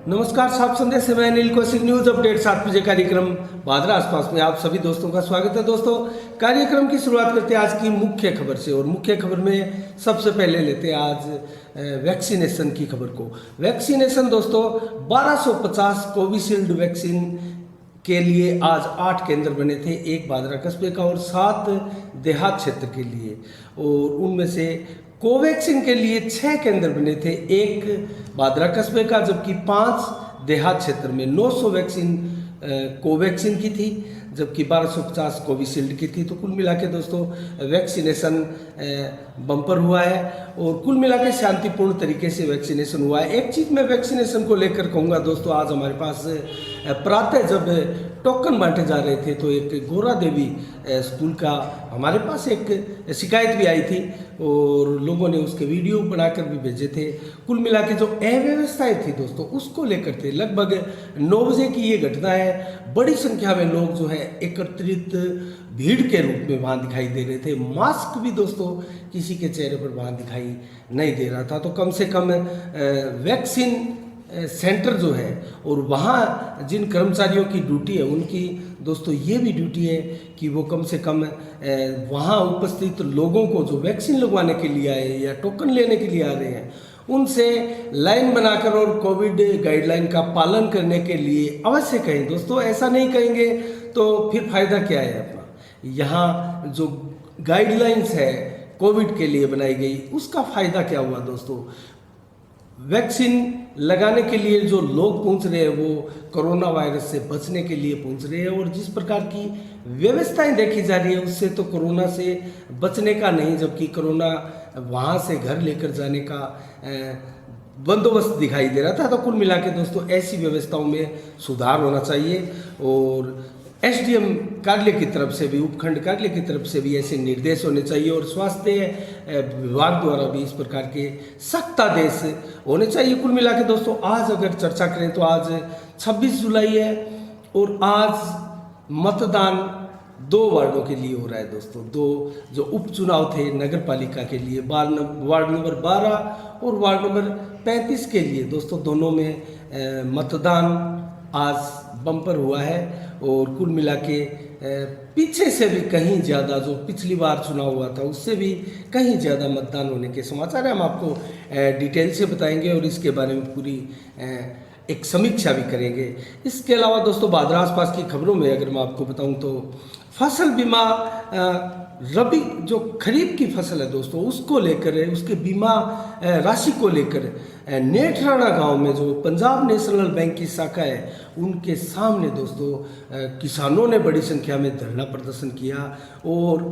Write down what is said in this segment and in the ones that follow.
नमस्कार, साफ संदेश से मैं अनिल कौशिक। न्यूज अपडेट 7 बजे कार्यक्रम भादरा आसपास में आप सभी दोस्तों का स्वागत है। दोस्तों, कार्यक्रम की शुरुआत करते हैं आज की मुख्य खबर से। और मुख्य खबर में सबसे पहले लेते हैं आज वैक्सीनेशन की खबर को। वैक्सीनेशन दोस्तों 1250 कोविशील्ड वैक्सीन के लिए आज 8 केंद्र बने थे, एक भादरा कस्बे का और 7 देहात क्षेत्र के लिए। और उनमें से कोवैक्सीन के लिए 6 केंद्र बने थे, एक भादरा कस्बे का, जबकि 5 देहात क्षेत्र में। 900 वैक्सीन कोवैक्सीन की थी, जबकि 1250 कोविशील्ड की थी। तो कुल मिला के दोस्तों वैक्सीनेशन बम्पर हुआ है और कुल मिला के शांतिपूर्ण तरीके से वैक्सीनेशन हुआ है। एक चीज़ मैं वैक्सीनेशन को लेकर कहूँगा दोस्तों, आज हमारे पास प्रातः जब टोकन बांटे जा रहे थे तो एक गोरा देवी स्कूल का हमारे पास एक शिकायत भी आई थी और लोगों ने उसके वीडियो बनाकर भी भेजे थे। कुल मिला के जो अव्यवस्थाएं थी दोस्तों उसको लेकर थे। लगभग 9 बजे की ये घटना है। बड़ी संख्या में लोग जो है एकत्रित भीड़ के रूप में वहाँ दिखाई दे रहे थे। मास्क भी दोस्तों किसी के चेहरे पर वहाँ दिखाई नहीं दे रहा था। तो कम से कम वैक्सीन सेंटर जो है और वहाँ जिन कर्मचारियों की ड्यूटी है उनकी दोस्तों ये भी ड्यूटी है कि वो कम से कम वहाँ उपस्थित लोगों को जो वैक्सीन लगवाने के लिए आए या टोकन लेने के लिए आ रहे हैं उनसे लाइन बनाकर और कोविड गाइडलाइन का पालन करने के लिए अवश्य कहें। दोस्तों ऐसा नहीं कहेंगे तो फिर फायदा क्या है अपना। यहाँ जो गाइडलाइंस है कोविड के लिए बनाई गई उसका फायदा क्या हुआ दोस्तों। वैक्सीन लगाने के लिए जो लोग पहुंच रहे हैं वो कोरोना वायरस से बचने के लिए पहुंच रहे हैं और जिस प्रकार की व्यवस्थाएं देखी जा रही है उससे तो कोरोना से बचने का नहीं, जबकि कोरोना वहां से घर लेकर जाने का बंदोबस्त दिखाई दे रहा था। तो कुल मिला के दोस्तों ऐसी व्यवस्थाओं में सुधार होना चाहिए और एसडीएम कार्यालय की तरफ से भी, उपखंड कार्यालय की तरफ से भी ऐसे निर्देश होने चाहिए और स्वास्थ्य विभाग द्वारा भी इस प्रकार के सख्त आदेश होने चाहिए। कुल मिला के दोस्तों आज अगर चर्चा करें तो आज 26 जुलाई है और आज मतदान 2 वार्डों के लिए हो रहा है दोस्तों। 2 जो उपचुनाव थे नगर पालिका के लिए, वार्ड नंबर 12 और वार्ड नंबर 35 के लिए दोस्तों, दोनों में मतदान आज बम्पर हुआ है। और कुल मिला के पीछे से भी कहीं ज़्यादा, जो पिछली बार चुनाव हुआ था उससे भी कहीं ज़्यादा मतदान होने के समाचार है। हम आपको डिटेल से बताएंगे और इसके बारे में पूरी एक समीक्षा भी करेंगे। इसके अलावा दोस्तों भादरा आसपास की खबरों में अगर मैं आपको बताऊं तो फसल बीमा, रबी जो खरीफ की फसल है दोस्तों उसको लेकर, उसके बीमा राशि को लेकर नेठराणा गांव में जो पंजाब नेशनल बैंक की शाखा है उनके सामने दोस्तों किसानों ने बड़ी संख्या में धरना प्रदर्शन किया और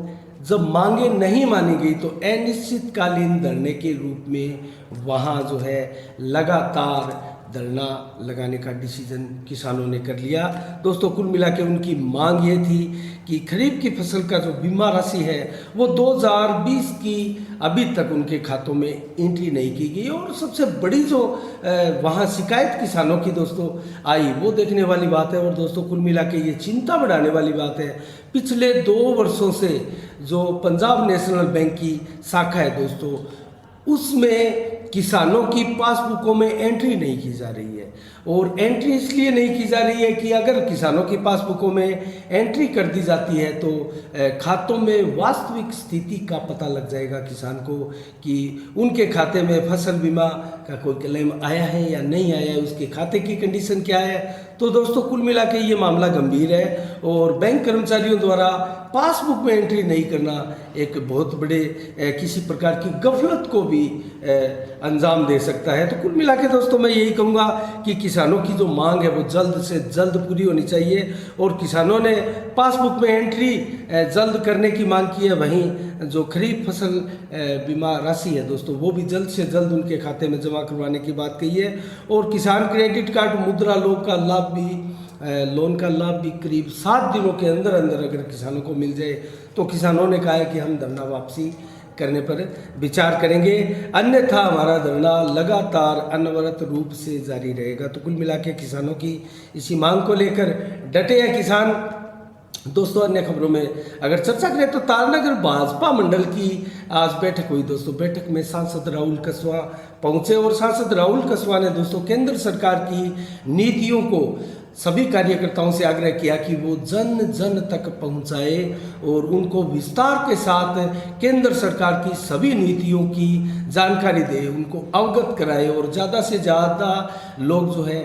जब मांगे नहीं मानी गई तो अनिश्चितकालीन धरने के रूप में वहाँ जो है लगातार धरना लगाने का डिसीजन किसानों ने कर लिया। दोस्तों कुल मिला के उनकी मांग ये थी कि खरीफ की फसल का जो बीमा राशि है वो 2020 की अभी तक उनके खातों में एंट्री नहीं की गई। और सबसे बड़ी जो वहाँ शिकायत किसानों की दोस्तों आई वो देखने वाली बात है। और दोस्तों कुल मिला के ये चिंता बढ़ाने वाली बात है, पिछले 2 वर्षों से जो पंजाब नेशनल बैंक की शाखा है दोस्तों उसमें किसानों की पासबुकों में एंट्री नहीं की जा रही है। और एंट्री इसलिए नहीं की जा रही है कि अगर किसानों की पासबुकों में एंट्री कर दी जाती है तो खातों में वास्तविक स्थिति का पता लग जाएगा किसान को कि उनके खाते में फसल बीमा का कोई क्लेम आया है या नहीं आया है, उसके खाते की कंडीशन क्या है। तो दोस्तों कुल मिला के ये मामला गंभीर है और बैंक कर्मचारियों द्वारा पासबुक में एंट्री नहीं करना एक बहुत बड़े किसी प्रकार की गफलत को भी अंजाम दे सकता है। तो कुल मिला के दोस्तों मैं यही कहूँगा कि किसानों की जो मांग है वो जल्द से जल्द पूरी होनी चाहिए और किसानों ने पासबुक में एंट्री जल्द करने की मांग की है। वहीं जो खरीफ फसल बीमा राशि है दोस्तों वो भी जल्द से जल्द उनके खाते में जमा करवाने की बात कही है। और किसान क्रेडिट कार्ड, मुद्रा लोन का लाभ भी करीब 7 दिनों के अंदर अंदर अगर किसानों को मिल जाए तो किसानों ने कहा है कि हम धरना वापसी करने पर विचार करेंगे, अन्यथा हमारा धरना लगातार अनवरत रूप से जारी रहेगा। तो कुल मिला के किसानों की इसी मांग को लेकर डटे हैं किसान। दोस्तों अन्य खबरों में अगर चर्चा करें तो तारनगर भाजपा मंडल की आज बैठक हुई दोस्तों। बैठक में सांसद राहुल कसवा पहुंचे और सांसद राहुल कसवा ने दोस्तों केंद्र सरकार की नीतियों को सभी कार्यकर्ताओं से आग्रह किया कि वो जन जन तक पहुंचाए और उनको विस्तार के साथ केंद्र सरकार की सभी नीतियों की जानकारी दे, उनको अवगत कराए और ज़्यादा से ज़्यादा लोग जो है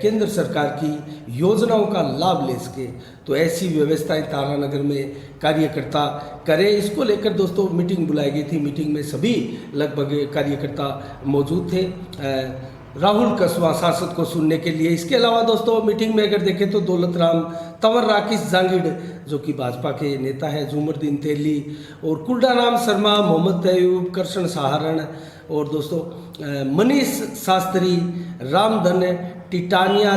केंद्र सरकार की योजनाओं का लाभ ले सके। तो ऐसी व्यवस्थाएं तारानगर में कार्यकर्ता करें, इसको लेकर दोस्तों मीटिंग बुलाई गई थी। मीटिंग में सभी लगभग कार्यकर्ता मौजूद थे राहुल कसवा सांसद को सुनने के लिए। इसके अलावा दोस्तों मीटिंग में अगर देखें तो दौलत राम तंवर, राकेश जांगिड़ जो कि भाजपा के नेता है, जुमरदीन तेली और कुलडाराम शर्मा, मोहम्मद तैयूब, कृष्ण सहारण और दोस्तों मनीष शास्त्री, रामधन टिटानिया,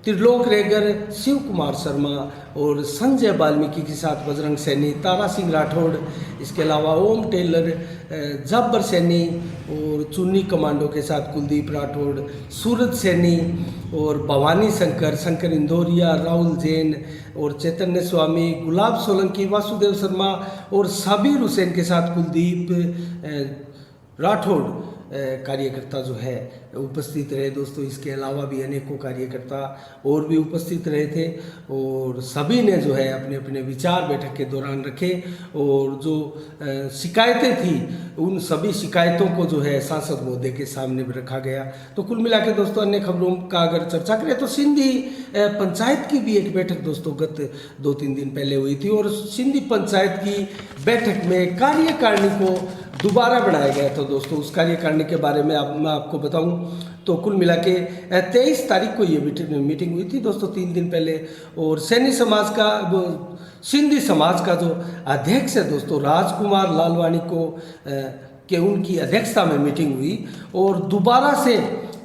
त्रिलोक रेगर, शिव कुमार शर्मा और संजय वाल्मीकि के साथ बजरंग सैनी, तारा सिंह राठौड़, इसके अलावा ओम टेलर, जब्बर सैनी और चुन्नी कमांडो के साथ कुलदीप राठौड़, सूरज सैनी और भवानी शंकर, शंकर इंदौरिया, राहुल जैन और चैतन्य स्वामी, गुलाब सोलंकी, वासुदेव शर्मा और साबिर हुसैन के साथ कुलदीप राठौड़ कार्यकर्ता जो है उपस्थित रहे दोस्तों। इसके अलावा भी अनेकों कार्यकर्ता और भी उपस्थित रहे थे और सभी ने जो है अपने अपने विचार बैठक के दौरान रखे और जो शिकायतें थी उन सभी शिकायतों को जो है सांसद महोदय के सामने भी रखा गया। तो कुल मिला के दोस्तों अन्य खबरों का अगर चर्चा करें तो सिंधी पंचायत की भी एक बैठक दोस्तों गत 2-3 दिन पहले हुई थी और सिंधी पंचायत की बैठक में कार्यकारिणी को दोबारा बनाया गया था दोस्तों। उस कार्यकारिणी के बारे में मैं आपको बताऊं तो कुल मिला के 23 तारीख को ये मीटिंग हुई थी दोस्तों, 3 दिन पहले। और सैनी समाज का सिंधी समाज का जो अध्यक्ष है दोस्तों राजकुमार लालवानी को के उनकी अध्यक्षता में मीटिंग हुई और दोबारा से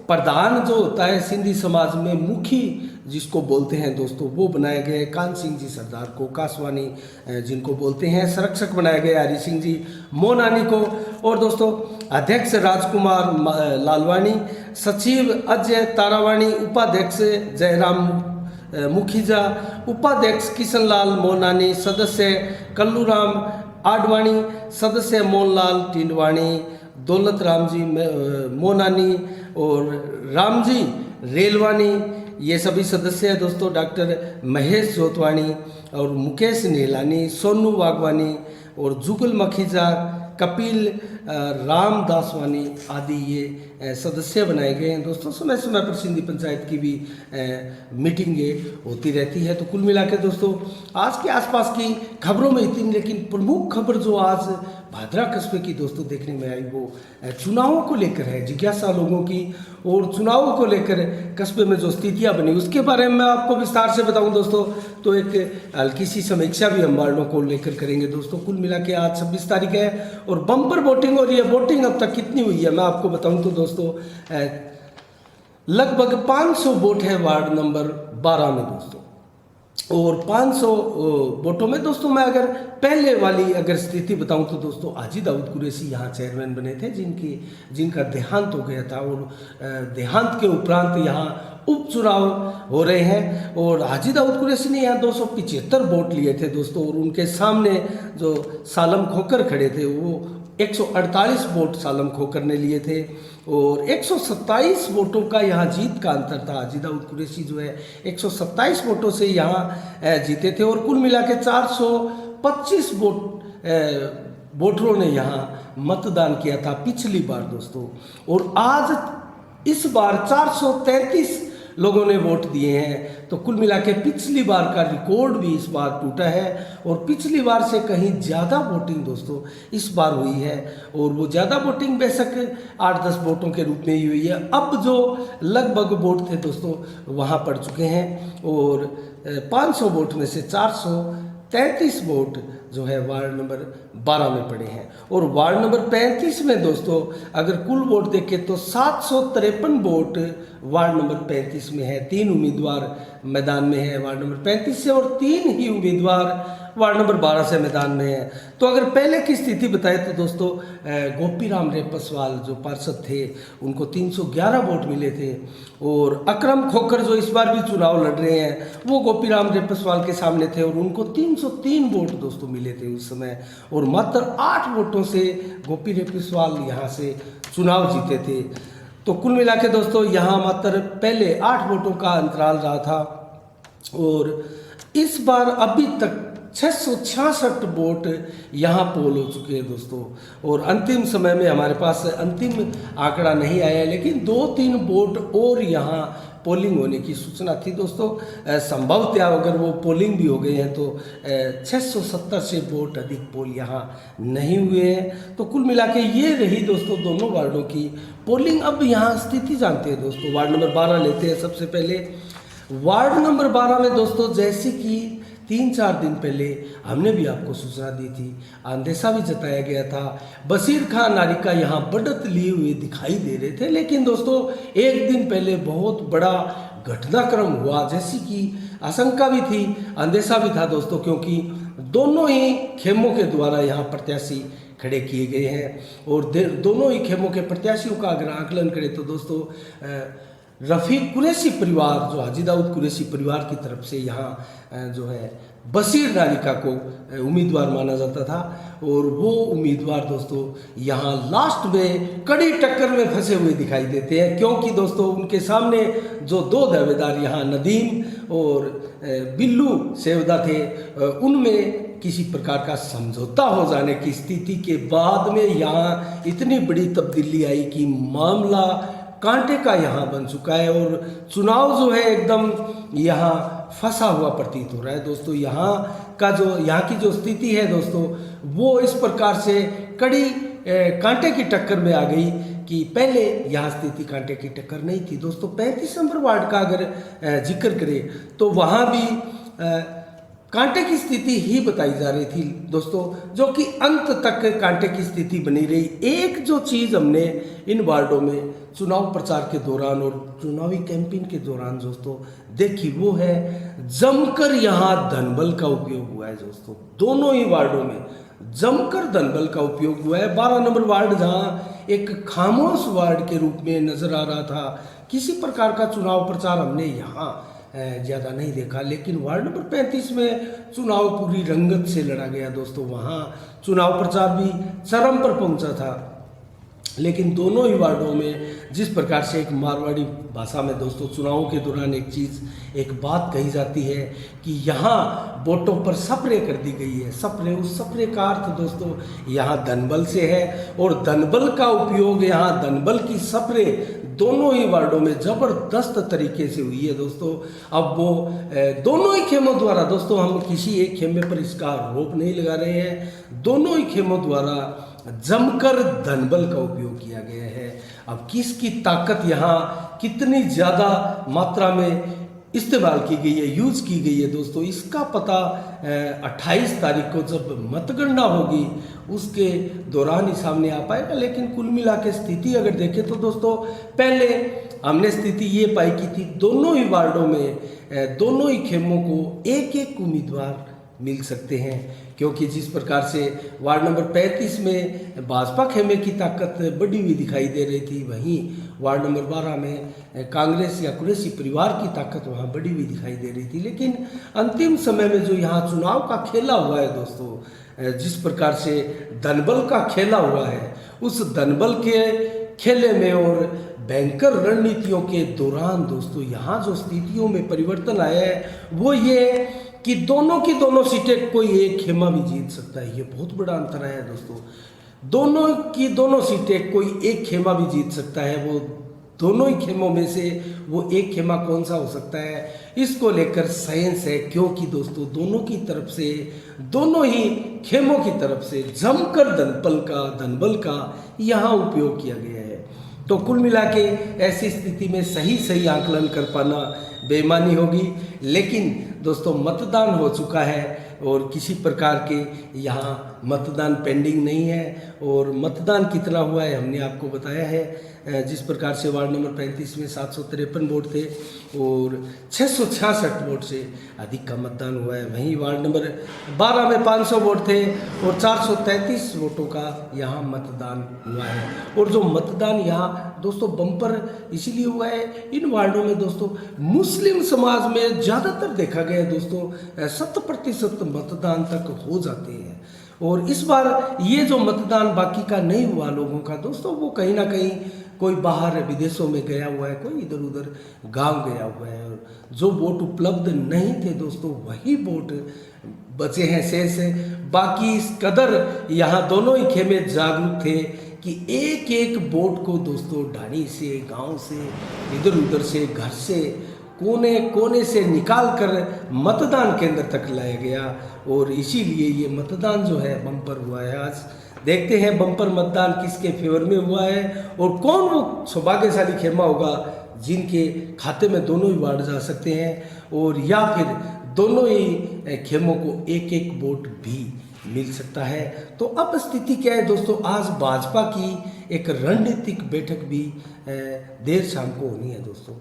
प्रधान जो होता है सिंधी समाज में मुखी जिसको बोलते हैं दोस्तों वो बनाए गए कान सिंह जी सरदार को, कासवानी जिनको बोलते हैं, संरक्षक बनाए गए हरि सिंह जी मोनानी को और दोस्तों अध्यक्ष राजकुमार लालवानी, सचिव अजय तारावाणी, उपाध्यक्ष जयराम मुखीजा, उपाध्यक्ष किशनलाल मोनानी, सदस्य कल्लूराम आडवाणी, सदस्य मोहनलाल टिंडवाणी, दौलत राम जी मोनानी और रामजी रेलवानी, ये सभी सदस्य हैं दोस्तों। डॉक्टर महेश जोतवाणी और मुकेश नीलानी, सोनू वागवानी और जुगल मखीजा, कपिल राम दासवानी आदि ये सदस्य बनाए गए हैं दोस्तों। समय समय पर सिंधी पंचायत की भी मीटिंगें होती रहती है। तो कुल मिला के दोस्तों आज के आसपास की खबरों में इतनी, लेकिन प्रमुख खबर जो आज भादरा कस्बे की दोस्तों देखने में आई वो चुनावों को लेकर है, जिज्ञासा लोगों की और चुनावों को लेकर कस्बे में जो स्थितियां बनी उसके बारे में मैं आपको विस्तार से बताऊं दोस्तों। तो एक हल्की सी समीक्षा भी हम वार्डों को लेकर करेंगे दोस्तों। कुल मिला के आज 26 तारीख है और बम्पर वोटिंग और ये वोटिंग अब तक कितनी हुई है मैं आपको बताऊं तो दोस्तों लगभग 500 वोट है वार्ड नंबर 12 में दोस्तों। और 500 वोटों में दोस्तों मैं अगर पहले वाली अगर स्थिति बताऊं तो दोस्तों हाजी दाऊद कुरैशी यहाँ चेयरमैन बने थे जिनका देहांत हो गया था और देहांत के उपरांत यहाँ उपचुनाव हो रहे हैं और हाजी दाऊद कुरैशी ने यहाँ 275 वोट लिए थे दोस्तों और उनके सामने जो सालम खोकर खड़े थे वो 148 वोट सालम खोकर ने लिए थे और 127 वोटों का यहाँ जीत का अंतर था। हाजी दाऊद कुरैशी जो है 127 वोटों से यहाँ जीते थे और कुल मिला के 425 वोटरों ने यहाँ मतदान किया था पिछली बार दोस्तों। और आज इस बार 433 लोगों ने वोट दिए हैं। तो कुल मिला के पिछली बार का रिकॉर्ड भी इस बार टूटा है और पिछली बार से कहीं ज़्यादा वोटिंग दोस्तों इस बार हुई है और वो ज़्यादा वोटिंग बेशक 8-10 वोटों के रूप में ही हुई है। अब जो लगभग वोट थे दोस्तों वहाँ पड़ चुके हैं और 500 वोट में से 433 वोट जो है वार्ड नंबर 12 में पड़े हैं और वार्ड नंबर 35 में दोस्तों अगर कुल वोट देखें तो 753 वोट वार्ड नंबर 35 में है। 3 उम्मीदवार मैदान में है वार्ड नंबर 35 से और 3 ही उम्मीदवार वार्ड नंबर 12 से मैदान में है। तो अगर पहले की स्थिति बताए तो दोस्तों गोपीराम रेपसवाल जो पार्षद थे उनको 311 वोट मिले थे और अकरम खोकर जो इस बार भी चुनाव लड़ रहे हैं वो गोपीराम रेपसवाल के सामने थे और उनको 303 वोट दोस्तों मिले मिले थे उस समय, और मात्र 8 वोटों से गोपी रेपिस्वाल यहाँ से चुनाव जीते थे। तो कुल मिला के दोस्तों यहाँ मात्र पहले 8 वोटों का अंतराल रहा था, और इस बार अभी तक 666 वोट यहाँ पोल हो चुके हैं दोस्तों। और अंतिम समय में हमारे पास अंतिम आंकड़ा नहीं आया, लेकिन 2-3 वोट और यहाँ पोलिंग होने की सूचना थी दोस्तों। संभवतः अगर वो पोलिंग भी हो गए हैं तो 670 से वोट अधिक पोल यहाँ नहीं हुए हैं। तो कुल मिला के ये रही दोस्तों दोनों वार्डों की पोलिंग। अब यहाँ स्थिति जानते हैं दोस्तों। वार्ड नंबर 12 लेते हैं सबसे पहले। वार्ड नंबर 12 में दोस्तों जैसे कि 3-4 दिन पहले हमने भी आपको सूचना दी थी, अंदेशा भी जताया गया था, बशीर खां नारिका यहाँ बढ़त लिए हुए दिखाई दे रहे थे। लेकिन दोस्तों एक दिन पहले बहुत बड़ा घटनाक्रम हुआ, जैसी कि आशंका भी थी, अंदेशा भी था दोस्तों, क्योंकि दोनों ही खेमों के द्वारा यहाँ प्रत्याशी खड़े किए गए हैं। और दोनों ही खेमों के प्रत्याशियों का अगर आकलन करें तो दोस्तों रफ़ीक कुरैशी परिवार, जो हाजी दाऊद कुरैशी परिवार की तरफ से यहाँ जो है बशीर नारिका को उम्मीदवार माना जाता था, और वो उम्मीदवार दोस्तों यहाँ लास्ट में कड़ी टक्कर में फंसे हुए दिखाई देते हैं, क्योंकि दोस्तों उनके सामने जो 2 दावेदार यहाँ नदीम और बिल्लू सेवदा थे, उनमें किसी प्रकार का समझौता हो जाने की स्थिति के बाद में यहाँ इतनी बड़ी तब्दीली आई कि मामला कांटे का यहाँ बन चुका है, और चुनाव जो है एकदम यहाँ फंसा हुआ प्रतीत हो रहा है दोस्तों। यहाँ की जो स्थिति है दोस्तों वो इस प्रकार से कड़ी कांटे की टक्कर में आ गई कि पहले यहाँ स्थिति कांटे की टक्कर नहीं थी दोस्तों। 35 नंबर वार्ड का अगर जिक्र करें तो वहाँ भी कांटे की स्थिति ही बताई जा रही थी दोस्तों, जो कि अंत तक कांटे की स्थिति बनी रही। एक जो चीज़ हमने इन वार्डों में चुनाव प्रचार के दौरान और चुनावी कैंपेन के दौरान दोस्तों देखी, वो है जमकर यहाँ धनबल का उपयोग हुआ है दोस्तों। दोनों ही वार्डों में जमकर धनबल का उपयोग हुआ है। 12 नंबर वार्ड जहाँ एक खामोश वार्ड के रूप में नजर आ रहा था, किसी प्रकार का चुनाव प्रचार हमने यहाँ ज़्यादा नहीं देखा, लेकिन वार्ड नंबर 35 में चुनाव पूरी रंगत से लड़ा गया दोस्तों। वहाँ चुनाव प्रचार भी चरम पर पहुँचा था। लेकिन दोनों ही वार्डों में जिस प्रकार से एक मारवाड़ी भाषा में दोस्तों चुनावों के दौरान एक बात कही जाती है कि यहाँ वोटों पर सपरे कर दी गई है। सपरे, उस सपरे का अर्थ दोस्तों यहाँ धनबल से है, और धनबल का उपयोग यहाँ धनबल की सपरे दोनों ही वार्डों में ज़बरदस्त तरीके से हुई है दोस्तों। अब वो दोनों ही खेमों द्वारा दोस्तों, हम किसी एक खेमे पर इसका आरोप नहीं लगा रहे हैं, दोनों ही खेमों द्वारा जमकर धनबल का उपयोग किया गया है। अब किसकी ताकत यहाँ कितनी ज़्यादा मात्रा में इस्तेमाल की गई है, यूज की गई है दोस्तों, इसका पता 28 तारीख को जब मतगणना होगी उसके दौरान ही सामने आ पाएगा। लेकिन कुल मिला के स्थिति अगर देखें तो दोस्तों पहले हमने स्थिति ये पाई की थी, दोनों ही वार्डों में दोनों ही खेमों को एक एक उम्मीदवार मिल सकते हैं, क्योंकि जिस प्रकार से वार्ड नंबर 35 में भाजपा खेमे की ताकत बढ़ी हुई दिखाई दे रही थी, वहीं वार्ड नंबर 12 में कांग्रेस या कुरैशी परिवार की ताकत वहाँ बढ़ी हुई दिखाई दे रही थी। लेकिन अंतिम समय में जो यहाँ चुनाव का खेला हुआ है दोस्तों, जिस प्रकार से धनबल का खेला हुआ है, उस धनबल के खेले में और भयंकर रणनीतियों के दौरान दोस्तों यहाँ जो स्थितियों में परिवर्तन आया है वो ये कि दोनों की दोनों सीटें कोई एक खेमा भी जीत सकता है। ये बहुत बड़ा अंतर है दोस्तों। दोनों की दोनों सीटें कोई एक खेमा भी जीत सकता है। वो दोनों ही खेमों में से वो एक खेमा कौन सा हो सकता है, इसको लेकर साइंस है, क्योंकि दोस्तों दोनों की तरफ से, दोनों ही खेमों की तरफ से जमकर धनबल का यहाँ उपयोग किया गया है। तो कुल मिला के ऐसी स्थिति में सही आकलन कर पाना बेईमानी होगी। लेकिन दोस्तों मतदान हो चुका है और किसी प्रकार के यहाँ मतदान पेंडिंग नहीं है और मतदान कितना हुआ है हमने आपको बताया है। जिस प्रकार से वार्ड नंबर 35 में 753 वोट थे और 666 वोट से अधिक का मतदान हुआ है, वहीं वार्ड नंबर 12 में 500 वोट थे और 433 वोटों का यहाँ मतदान हुआ है। और जो मतदान यहाँ दोस्तों बम्पर इसीलिए हुआ है, इन वार्डों में दोस्तों मुस्लिम समाज में ज़्यादातर देखा गया है दोस्तों 100% मतदान तक हो जाते हैं। और इस बार ये जो मतदान बाकी का नहीं हुआ लोगों का दोस्तों, वो कहीं ना कहीं कोई बाहर विदेशों में गया हुआ है, कोई इधर उधर गांव गया हुआ है, और जो वोट उपलब्ध नहीं थे दोस्तों वही वोट बचे हैं शेष है। बाकी इस कदर यहाँ दोनों ही खेमे जागरूक थे कि एक एक वोट को दोस्तों ढाणी से, गांव से, इधर उधर से, घर से, कोने कोने से निकाल कर मतदान केंद्र तक लाया गया। और इसीलिए ये मतदान जो है बम्पर हुआ है। आज देखते हैं बम्पर मतदान किसके फेवर में हुआ है और कौन वो सौभाग्यशाली खेमा होगा जिनके खाते में दोनों ही वार्ड जा सकते हैं और या फिर दोनों ही खेमों को एक एक वोट भी मिल सकता है। तो अब स्थिति क्या है दोस्तों, आज भाजपा की एक रणनीतिक बैठक भी देर शाम को होनी है दोस्तों।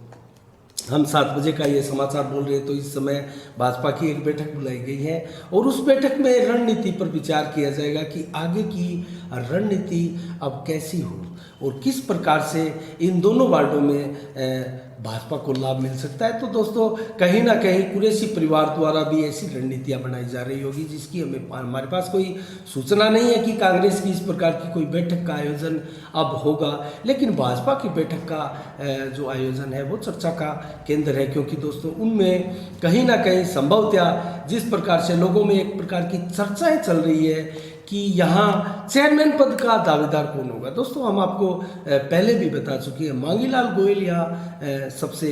हम 7 बजे का ये समाचार बोल रहे हैं तो इस समय भाजपा की एक बैठक बुलाई गई है और उस बैठक में रणनीति पर विचार किया जाएगा कि आगे की रणनीति अब कैसी हो और किस प्रकार से इन दोनों वार्डों में भाजपा को लाभ मिल सकता है। तो दोस्तों कहीं ना कहीं कुरैशी परिवार द्वारा भी ऐसी रणनीतियां बनाई जा रही होगी जिसकी हमारे पास कोई सूचना नहीं है कि कांग्रेस की इस प्रकार की कोई बैठक का आयोजन अब होगा, लेकिन भाजपा की बैठक का जो आयोजन है वो चर्चा का केंद्र है, क्योंकि दोस्तों उनमें कहीं ना कहीं संभवतः जिस प्रकार से लोगों में एक प्रकार की चर्चाएं चल रही है कि यहाँ चेयरमैन पद का दावेदार कौन होगा। दोस्तों हम आपको पहले भी बता चुके हैं, मांगीलाल गोयल यहाँ सबसे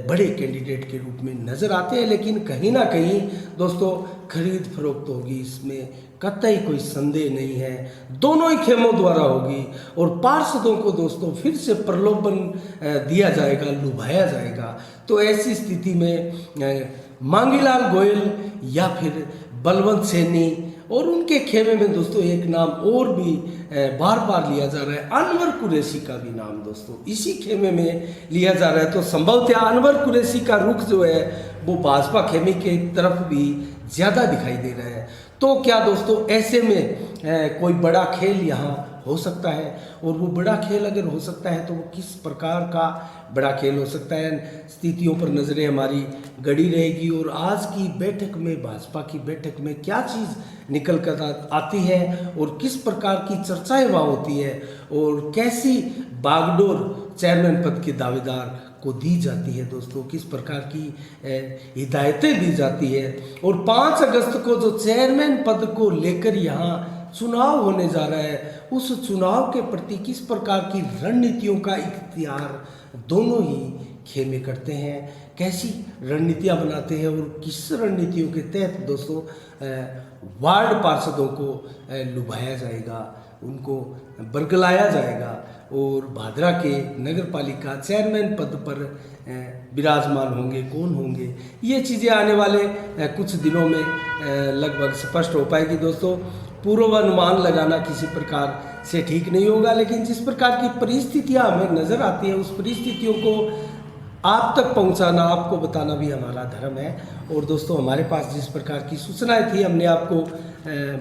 बड़े कैंडिडेट के रूप में नजर आते हैं, लेकिन कहीं ना कहीं दोस्तों खरीद फरोख्त होगी, इसमें कतई कोई संदेह नहीं है, दोनों ही खेमों द्वारा होगी और पार्षदों को दोस्तों फिर से प्रलोभन दिया जाएगा, लुभाया जाएगा। तो ऐसी स्थिति में मांगीलाल गोयल या फिर बलवंत सैनी और उनके खेमे में दोस्तों एक नाम और भी बार बार लिया जा रहा है, अनवर कुरैशी का भी नाम दोस्तों इसी खेमे में लिया जा रहा है। तो संभवतः अनवर कुरैशी का रुख जो है वो भाजपा खेमे के तरफ भी ज़्यादा दिखाई दे रहा है। तो क्या दोस्तों ऐसे में कोई बड़ा खेल यहाँ हो सकता है, और वो बड़ा खेल अगर हो सकता है तो वो किस प्रकार का बड़ा खेल हो सकता है, स्थितियों पर नज़रें हमारी गड़ी रहेगी। और आज की बैठक में, भाजपा की बैठक में क्या चीज़ निकल कर आती है और किस प्रकार की चर्चाएं वहाँ होती है और कैसी बागडोर चेयरमैन पद के दावेदार को दी जाती है दोस्तों, किस प्रकार की हिदायतें दी जाती है। और 5 अगस्त को जो चेयरमैन पद को लेकर यहाँ चुनाव होने जा रहा है, उस चुनाव के प्रति किस प्रकार की रणनीतियों का इख्तियार दोनों ही खेमे करते हैं, कैसी रणनीतियां बनाते हैं और किस रणनीतियों के तहत दोस्तों वार्ड पार्षदों को लुभाया जाएगा, उनको बरगलाया जाएगा और भादरा के नगर पालिका चेयरमैन पद पर विराजमान होंगे, कौन होंगे, ये चीज़ें आने वाले कुछ दिनों में लगभग स्पष्ट हो पाएगी दोस्तों। पूर्वानुमान लगाना किसी प्रकार से ठीक नहीं होगा, लेकिन जिस प्रकार की परिस्थितियां हमें नज़र आती हैं उस परिस्थितियों को आप तक पहुंचाना, आपको बताना भी हमारा धर्म है। और दोस्तों हमारे पास जिस प्रकार की सूचनाएं थी हमने आपको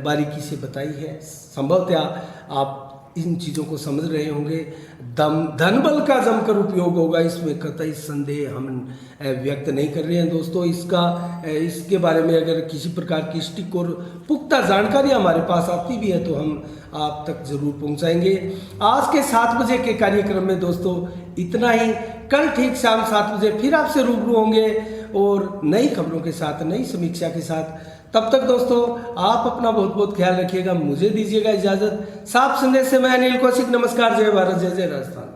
बारीकी से बताई है। संभवतः आप इन चीज़ों को समझ रहे होंगे। धन बल का जमकर उपयोग होगा, इसमें कतई संदेह हम व्यक्त नहीं कर रहे हैं दोस्तों। इसके बारे में अगर किसी प्रकार की स्टिक और पुख्ता जानकारी हमारे पास आती भी है तो हम आप तक जरूर पहुंचाएंगे। आज के 7 बजे के कार्यक्रम में दोस्तों इतना ही। कल ठीक शाम 7 बजे फिर आपसे रूबरू होंगे और नई खबरों के साथ, नई समीक्षा के साथ। तब तक दोस्तों आप अपना बहुत बहुत ख्याल रखिएगा, मुझे दीजिएगा इजाज़त। साफ संदेश से मैं अनिल कौशिक, नमस्कार, जय भारत, जय जय राजस्थान।